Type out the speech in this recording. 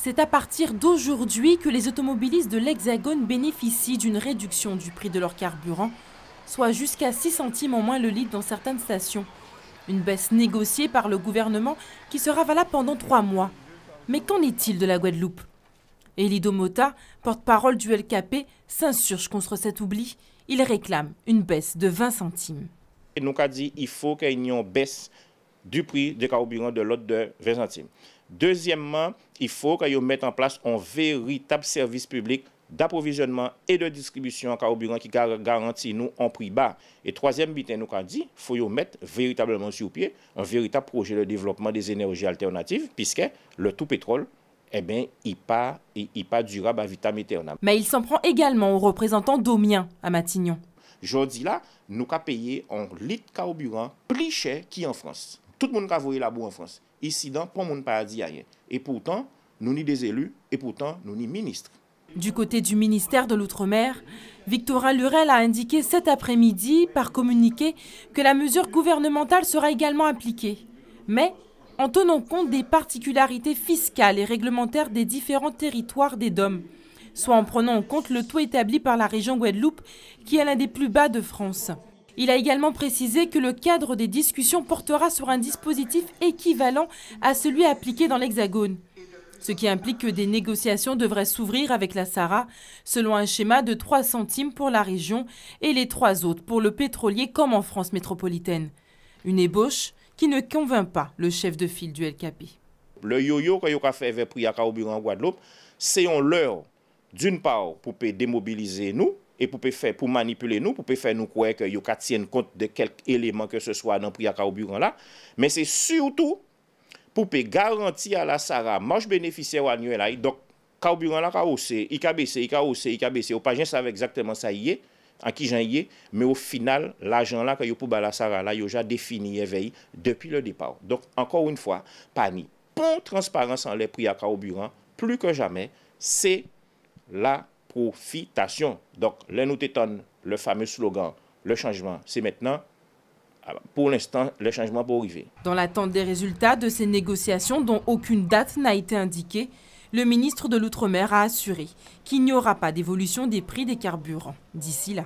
C'est à partir d'aujourd'hui que les automobilistes de l'Hexagone bénéficient d'une réduction du prix de leur carburant, soit jusqu'à 6 centimes en moins le litre dans certaines stations. Une baisse négociée par le gouvernement qui sera valable pendant 3 mois. Mais qu'en est-il de la Guadeloupe? Elido Mota, porte-parole du LKP, s'insurge contre cet oubli. Il réclame une baisse de 20 centimes. Nous avons dit qu'il faut qu'il y ait une baisse du prix des carburants de l'ordre de 20 centimes. Deuxièmement, il faut qu'ils mettent en place un véritable service public d'approvisionnement et de distribution en carburant qui garantit nous un prix bas. Et troisième but, nous avons dit qu'il faut mettre véritablement sur pied un véritable projet de développement des énergies alternatives, puisque le tout pétrole, il n'est pas durable à vitam aeternam. Mais il s'en prend également aux représentants d'Omien à Matignon. Aujourd'hui, là, nous avons payé un litre de carburant plus cher qu'en France. Tout le monde a voyé la boue en France. Ici, dans le monde, pas dit rien. Et pourtant, nous sommes des élus et pourtant, nous sommes ministres. Du côté du ministère de l'Outre-mer, Victorin Lurel a indiqué cet après-midi par communiqué que la mesure gouvernementale sera également appliquée. Mais en tenant compte des particularités fiscales et réglementaires des différents territoires des DOM, soit en prenant en compte le taux établi par la région Guadeloupe, qui est l'un des plus bas de France. Il a également précisé que le cadre des discussions portera sur un dispositif équivalent à celui appliqué dans l'Hexagone. Ce qui implique que des négociations devraient s'ouvrir avec la SARA, selon un schéma de 3 centimes pour la région et les 3 autres pour le pétrolier comme en France métropolitaine. Une ébauche qui ne convainc pas le chef de file du LKP. Le yo-yo que vous avez fait avec le prix à carburant en Guadeloupe, c'est un leurre, d'une part, pour démobiliser nous, et pour manipuler nous, pour faire nous croire que vous tiennent compte de quelques éléments que ce soit dans le prix à carburant là, mais c'est surtout pour garantir à la SARA marge bénéficiaire annuelle. Donc, carburant là, il a baissé, au pas savent exactement ça y est, en qui j'en y est, mais au final, l'argent là que vous pour la SARA là, il a déjà défini éveil depuis le départ. Donc, encore une fois, pas ni bon transparence en les prix à carburant, plus que jamais, c'est la profitation. Donc, là, nous t'étonne le fameux slogan, le changement, c'est maintenant. Pour l'instant, le changement peut arriver. Dans l'attente des résultats de ces négociations dont aucune date n'a été indiquée, le ministre de l'Outre-mer a assuré qu'il n'y aura pas d'évolution des prix des carburants d'ici là.